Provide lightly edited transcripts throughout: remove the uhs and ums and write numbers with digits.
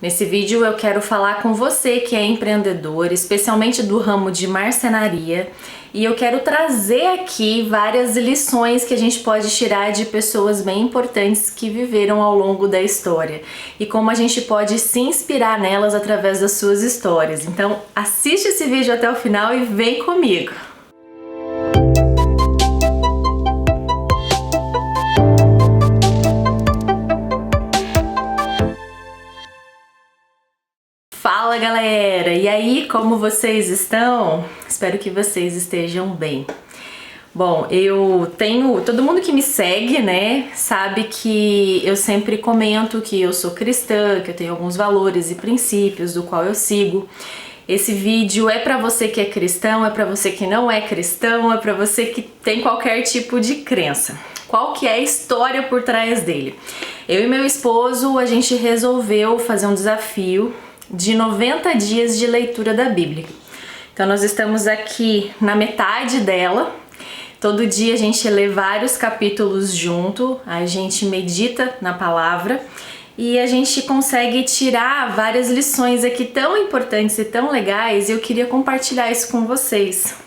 Nesse vídeo eu quero falar com você que é empreendedor, especialmente do ramo de marcenaria, e eu quero trazer aqui várias lições que a gente pode tirar de pessoas bem importantes que viveram ao longo da história e como a gente pode se inspirar nelas através das suas histórias. Então assiste esse vídeo até o final e vem comigo! Fala galera! E aí, como vocês estão? Espero que vocês estejam bem. Bom, todo mundo que me segue, né, sabe que eu sempre comento que eu sou cristã, que eu tenho alguns valores e princípios do qual eu sigo. Esse vídeo é pra você que é cristão, é pra você que não é cristão, é pra você que tem qualquer tipo de crença. Qual que é a história por trás dele? Eu e meu esposo, a gente resolveu fazer um desafio de 90 dias de leitura da Bíblia. Então nós estamos aqui na metade dela. Todo dia a gente lê vários capítulos junto, a gente medita na palavra e a gente consegue tirar várias lições aqui tão importantes e tão legais, e eu queria compartilhar isso com vocês.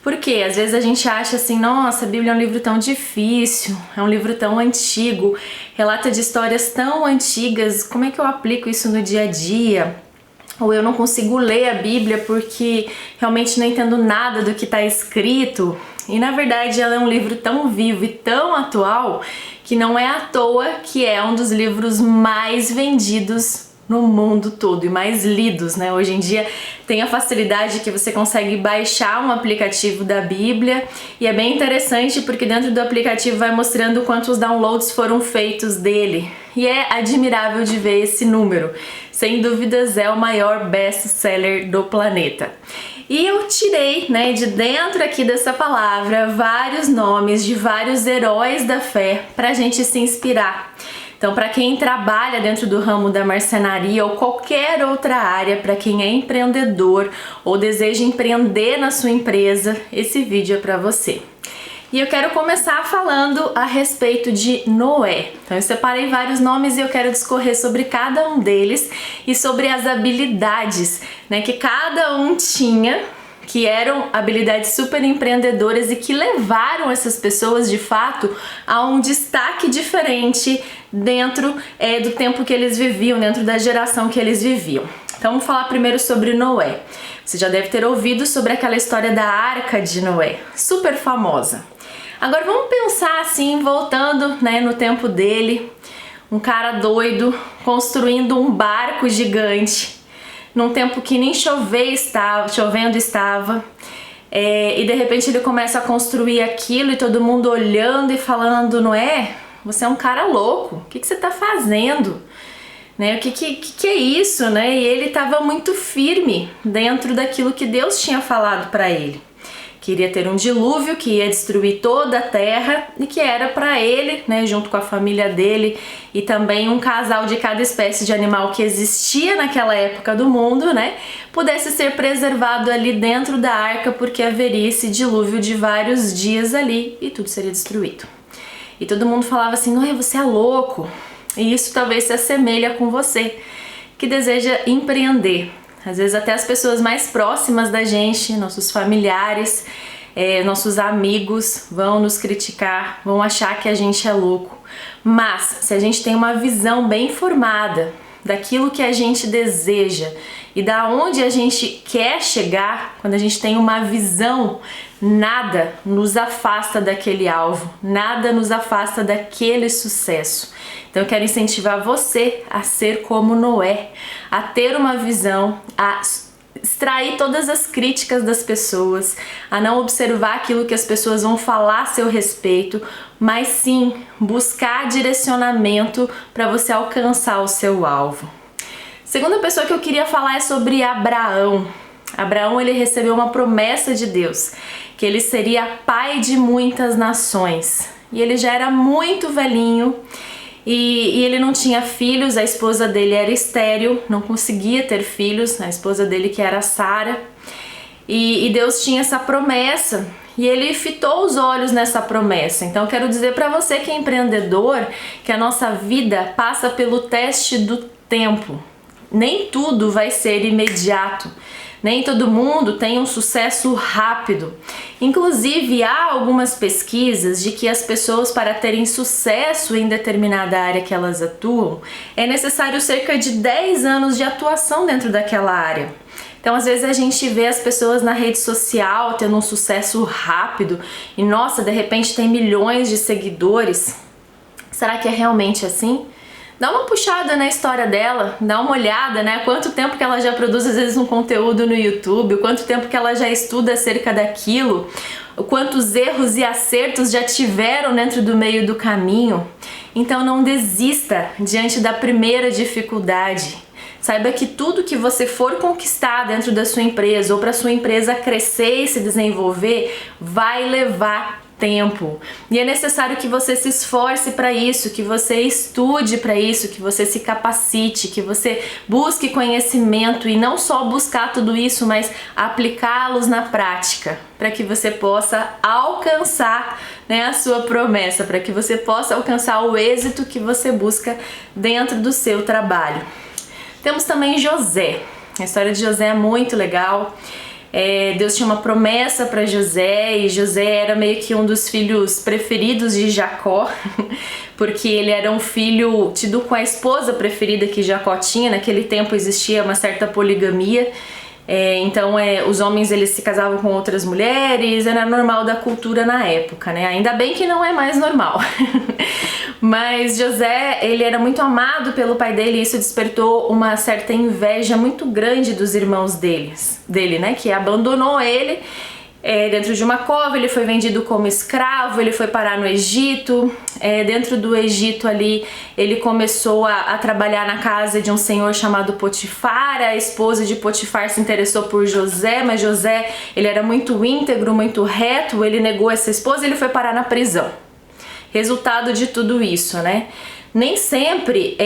Porque às vezes a gente acha assim, nossa, a Bíblia é um livro tão difícil, é um livro tão antigo, relata de histórias tão antigas, como é que eu aplico isso no dia a dia? Ou eu não consigo ler a Bíblia porque realmente não entendo nada do que está escrito. E na verdade ela é um livro tão vivo e tão atual que não é à toa que é um dos livros mais vendidos no mundo todo e mais lidos, né? Hoje em dia tem a facilidade que você consegue baixar um aplicativo da Bíblia e é bem interessante porque dentro do aplicativo vai mostrando quantos downloads foram feitos dele e é admirável de ver esse número. Sem dúvidas é o maior best-seller do planeta. E eu tirei, né, de dentro aqui dessa palavra vários nomes de vários heróis da fé pra gente se inspirar. Então, para quem trabalha dentro do ramo da marcenaria ou qualquer outra área, para quem é empreendedor ou deseja empreender na sua empresa, esse vídeo é para você. E eu quero começar falando a respeito de Noé. Então eu separei vários nomes e eu quero discorrer sobre cada um deles e sobre as habilidades, né, que cada um tinha, que eram habilidades super empreendedoras e que levaram essas pessoas de fato a um destaque diferente dentro do tempo que eles viviam, dentro da geração que eles viviam. Então vamos falar primeiro sobre Noé. Você já deve ter ouvido sobre aquela história da Arca de Noé, super famosa. Agora vamos pensar assim, voltando, né, no tempo dele, um cara doido construindo um barco gigante, num tempo que nem chovendo estava, e de repente ele começa a construir aquilo e todo mundo olhando e falando, Noé, você é um cara louco, o que você está fazendo? Né? O que é isso? Né? E ele estava muito firme dentro daquilo que Deus tinha falado para ele. Queria ter um dilúvio que ia destruir toda a terra e que era para ele, né, junto com a família dele e também um casal de cada espécie de animal que existia naquela época do mundo, né, pudesse ser preservado ali dentro da arca, porque haveria esse dilúvio de vários dias ali e tudo seria destruído. E todo mundo falava assim, Noé, você é louco. E isso talvez se assemelha com você que deseja empreender. Às vezes até as pessoas mais próximas da gente, nossos familiares, nossos amigos vão nos criticar, vão achar que a gente é louco. Mas se a gente tem uma visão bem formada daquilo que a gente deseja e da onde a gente quer chegar, quando a gente tem uma visão, nada nos afasta daquele alvo, nada nos afasta daquele sucesso. Então eu quero incentivar você a ser como Noé, a ter uma visão, a extrair todas as críticas das pessoas, a não observar aquilo que as pessoas vão falar a seu respeito, mas sim buscar direcionamento para você alcançar o seu alvo. Segunda pessoa que eu queria falar é sobre Abraão. Abraão, ele recebeu uma promessa de Deus, que ele seria pai de muitas nações. E ele já era muito velhinho e ele não tinha filhos, a esposa dele era estéril, não conseguia ter filhos, a esposa dele que era Sara. E Deus tinha essa promessa e ele fitou os olhos nessa promessa. Então eu quero dizer para você que é empreendedor que a nossa vida passa pelo teste do tempo. nem tudo vai ser imediato. Nem todo mundo tem um sucesso rápido. Inclusive, há algumas pesquisas de que as pessoas, para terem sucesso em determinada área que elas atuam, é necessário cerca de 10 anos de atuação dentro daquela área. Então, às vezes a gente vê as pessoas na rede social tendo um sucesso rápido e, nossa, de repente tem milhões de seguidores. Será que é realmente assim? Dá uma puxada na história dela, dá uma olhada, né? Quanto tempo que ela já produz, às vezes, um conteúdo no YouTube, quanto tempo que ela já estuda acerca daquilo, quantos erros e acertos já tiveram dentro do meio do caminho. Então não desista diante da primeira dificuldade. Saiba que tudo que você for conquistar dentro da sua empresa ou para sua empresa crescer e se desenvolver vai levar tempo. E é necessário que você se esforce para isso, que você estude para isso, que você se capacite, que você busque conhecimento e não só buscar tudo isso, mas aplicá-los na prática, para que você possa alcançar, né, a sua promessa, para que você possa alcançar o êxito que você busca dentro do seu trabalho. Temos também José. A história de José é muito legal. Deus tinha uma promessa para José e José era meio que um dos filhos preferidos de Jacó, porque ele era um filho tido com a esposa preferida que Jacó tinha. Naquele tempo existia uma certa poligamia. Então os homens eles se casavam com outras mulheres, era normal da cultura na época, né? Ainda bem que não é mais normal. Mas José, ele era muito amado pelo pai dele e isso despertou uma certa inveja muito grande dos irmãos dele, né? Que abandonou ele dentro de uma cova, ele foi vendido como escravo, ele foi parar no Egito. Dentro do Egito ali, ele começou a trabalhar na casa de um senhor chamado Potifar. A esposa de Potifar se interessou por José, mas José, ele era muito íntegro, muito reto, ele negou essa esposa e ele foi parar na prisão. Resultado de tudo isso, né? Nem sempre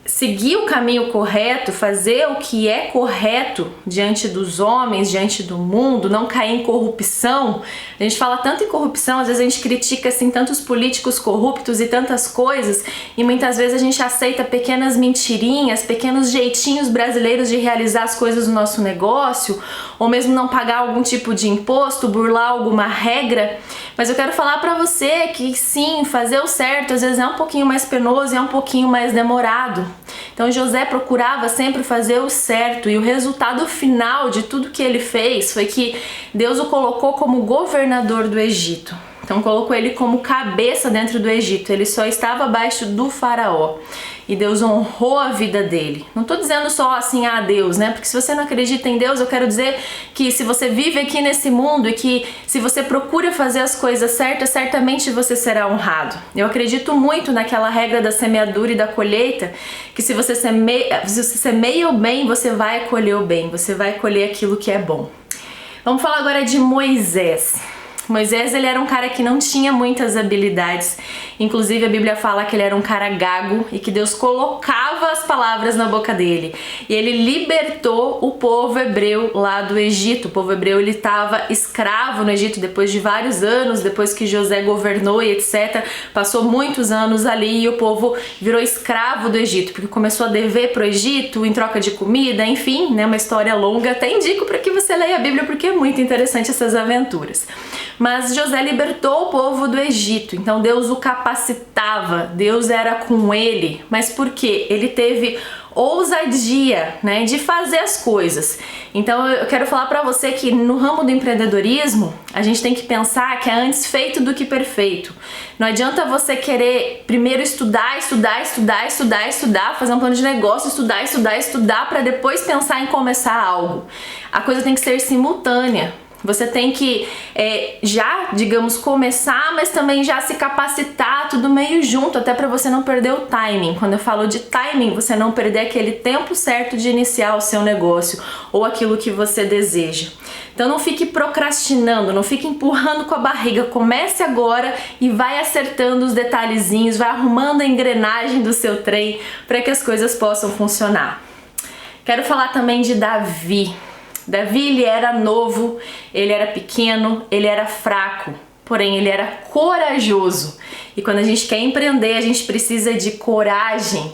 seguir o caminho correto, fazer o que é correto diante dos homens, diante do mundo, não cair em corrupção. A gente fala tanto em corrupção, às vezes a gente critica assim tantos políticos corruptos e tantas coisas, e muitas vezes a gente aceita pequenas mentirinhas, pequenos jeitinhos brasileiros de realizar as coisas do nosso negócio, ou mesmo não pagar algum tipo de imposto, burlar alguma regra. Mas eu quero falar pra você que sim, fazer o certo às vezes é um pouquinho mais penoso e é um pouquinho mais demorado. Então José procurava sempre fazer o certo e o resultado final de tudo que ele fez foi que Deus o colocou como governador do Egito. Então colocou ele como cabeça dentro do Egito, ele só estava abaixo do faraó. E Deus honrou a vida dele. Não estou dizendo só assim, Deus, né? Porque se você não acredita em Deus, eu quero dizer que se você vive aqui nesse mundo e que se você procura fazer as coisas certas, certamente você será honrado. Eu acredito muito naquela regra da semeadura e da colheita, que se você semeia o bem, você vai colher o bem, você vai colher aquilo que é bom. Vamos falar agora de Moisés. Moisés, ele era um cara que não tinha muitas habilidades, inclusive a Bíblia fala que ele era um cara gago e que Deus colocava as palavras na boca dele. E ele libertou o povo hebreu lá do Egito. O povo hebreu, ele estava escravo no Egito depois de vários anos, depois que José governou e etc. Passou muitos anos ali e o povo virou escravo do Egito, porque começou a dever pro Egito em troca de comida, enfim, né, uma história longa. Até indico para que você leia a Bíblia porque é muito interessante essas aventuras. Mas José libertou o povo do Egito, então Deus o capacitava, Deus era com ele. Mas por quê? Ele teve ousadia, né, de fazer as coisas. Então eu quero falar para você que no ramo do empreendedorismo, a gente tem que pensar que é antes feito do que perfeito. Não adianta você querer primeiro estudar, fazer um plano de negócio, estudar para depois pensar em começar algo. A coisa tem que ser simultânea. Você tem que já, digamos, começar, mas também já se capacitar, tudo meio junto, até para você não perder o timing. Quando eu falo de timing, você não perder aquele tempo certo de iniciar o seu negócio ou aquilo que você deseja. Então não fique procrastinando, não fique empurrando com a barriga. Comece agora e vai acertando os detalhezinhos, vai arrumando a engrenagem do seu trem para que as coisas possam funcionar. Quero falar também de Davi. Davi, ele era novo, ele era pequeno, ele era fraco, porém ele era corajoso. E quando a gente quer empreender, a gente precisa de coragem.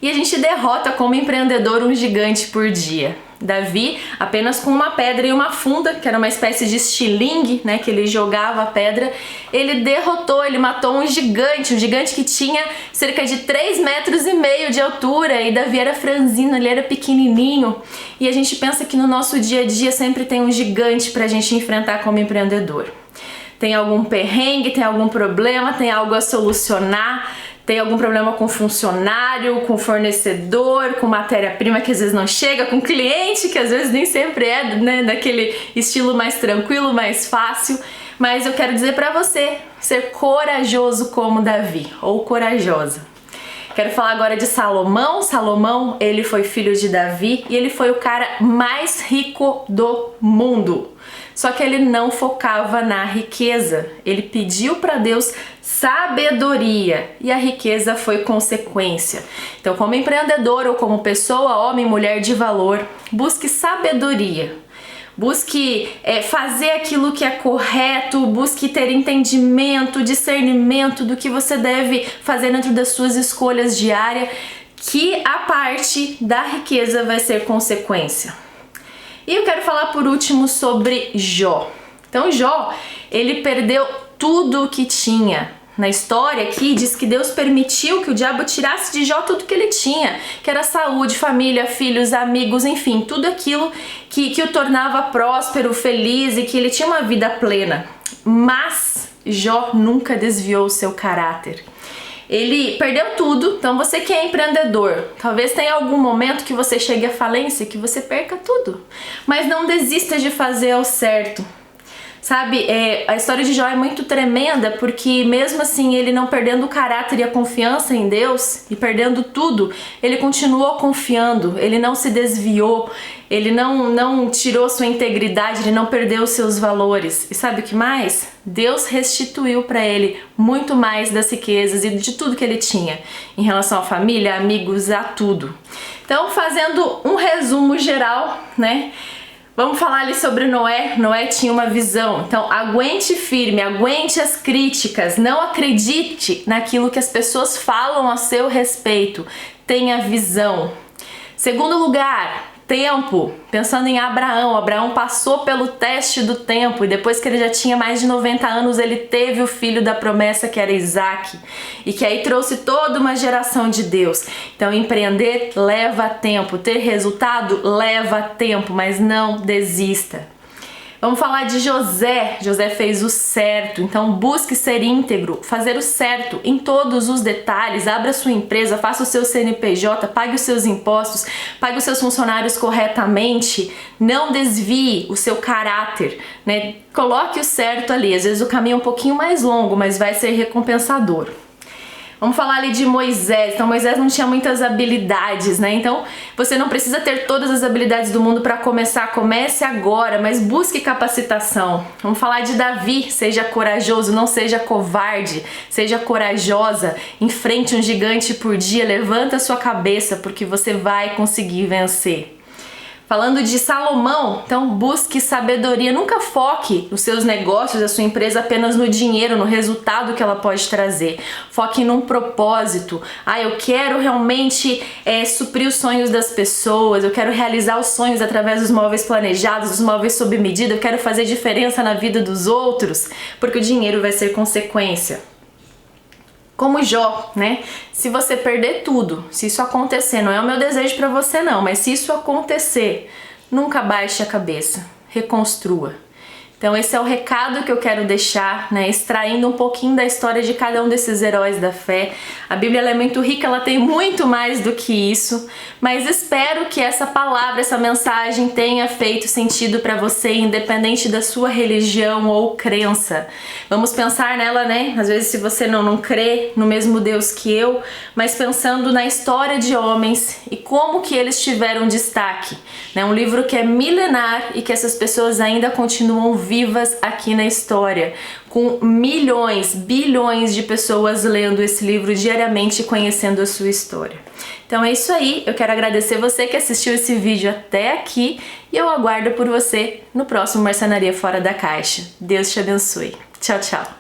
e a gente derrota como empreendedor um gigante por dia. Davi, apenas com uma pedra e uma funda, que era uma espécie de estilingue, né, que ele jogava a pedra, ele derrotou, ele matou um gigante que tinha cerca de 3,5 metros de altura, e Davi era franzino, ele era pequenininho, e a gente pensa que no nosso dia a dia sempre tem um gigante pra gente enfrentar como empreendedor. Tem algum perrengue, tem algum problema, tem algo a solucionar, tem algum problema com funcionário, com fornecedor, com matéria-prima que às vezes não chega, com cliente que às vezes nem sempre é, né, daquele estilo mais tranquilo, mais fácil. Mas eu quero dizer pra você ser corajoso como Davi, ou corajosa. Quero falar agora de Salomão. Salomão, ele foi filho de Davi e ele foi o cara mais rico do mundo. Só que ele não focava na riqueza. Ele pediu para Deus sabedoria e a riqueza foi consequência. Então, como empreendedor ou como pessoa, homem, mulher de valor, busque sabedoria. Busque fazer aquilo que é correto, busque ter entendimento, discernimento do que você deve fazer dentro das suas escolhas diárias, que a parte da riqueza vai ser consequência. E eu quero falar por último sobre Jó. Então Jó, ele perdeu tudo o que tinha. Na história aqui diz que Deus permitiu que o diabo tirasse de Jó tudo que ele tinha, que era saúde, família, filhos, amigos, enfim, tudo aquilo que o tornava próspero, feliz e que ele tinha uma vida plena. Mas Jó nunca desviou o seu caráter. Ele perdeu tudo, então você que é empreendedor, talvez tenha algum momento que você chegue à falência, que você perca tudo, mas não desista de fazer o certo. Sabe, a história de Jó é muito tremenda porque mesmo assim ele não perdendo o caráter e a confiança em Deus e perdendo tudo, ele continuou confiando, ele não se desviou, ele não tirou sua integridade, ele não perdeu os seus valores. E sabe o que mais? Deus restituiu para ele muito mais das riquezas e de tudo que ele tinha em relação à família, amigos, a tudo. Então, fazendo um resumo geral, né? Vamos falar ali sobre Noé. Noé tinha uma visão. Então, aguente firme, aguente as críticas, não acredite naquilo que as pessoas falam a seu respeito. Tenha visão. Segundo lugar, tempo. Pensando em Abraão. Abraão passou pelo teste do tempo e depois que ele já tinha mais de 90 anos, ele teve o filho da promessa que era Isaac e que aí trouxe toda uma geração de Deus. Então, empreender leva tempo, ter resultado leva tempo, mas não desista. Vamos falar de José. José fez o certo, então busque ser íntegro, fazer o certo em todos os detalhes, abra sua empresa, faça o seu CNPJ, pague os seus impostos, pague os seus funcionários corretamente, não desvie o seu caráter, né? Coloque o certo ali, às vezes o caminho é um pouquinho mais longo, mas vai ser recompensador. Vamos falar ali de Moisés. Então Moisés não tinha muitas habilidades, né? Então você não precisa ter todas as habilidades do mundo para começar. Comece agora, mas busque capacitação. Vamos falar de Davi. Seja corajoso, não seja covarde. Seja corajosa. Enfrente um gigante por dia. Levanta a sua cabeça porque você vai conseguir vencer. Falando de Salomão, então busque sabedoria, nunca foque nos seus negócios, da sua empresa apenas no dinheiro, no resultado que ela pode trazer. Foque num propósito. Eu quero realmente suprir os sonhos das pessoas, eu quero realizar os sonhos através dos móveis planejados, dos móveis sob medida, eu quero fazer diferença na vida dos outros, porque o dinheiro vai ser consequência. Como Jó, né? Se você perder tudo, se isso acontecer, não é o meu desejo para você não, mas se isso acontecer, nunca baixe a cabeça, reconstrua. Então esse é o recado que eu quero deixar, né? Extraindo um pouquinho da história de cada um desses heróis da fé. A Bíblia ela é muito rica, ela tem muito mais do que isso, mas espero que essa palavra, essa mensagem tenha feito sentido para você, independente da sua religião ou crença. Vamos pensar nela, né? Às vezes se você não crê no mesmo Deus que eu, mas pensando na história de homens e como que eles tiveram destaque, né? Um livro que é milenar e que essas pessoas ainda continuam vivas aqui na história, com milhões, bilhões de pessoas lendo esse livro diariamente e conhecendo a sua história. Então é isso aí, eu quero agradecer você que assistiu esse vídeo até aqui e eu aguardo por você no próximo Marcenaria Fora da Caixa. Deus te abençoe. Tchau, tchau.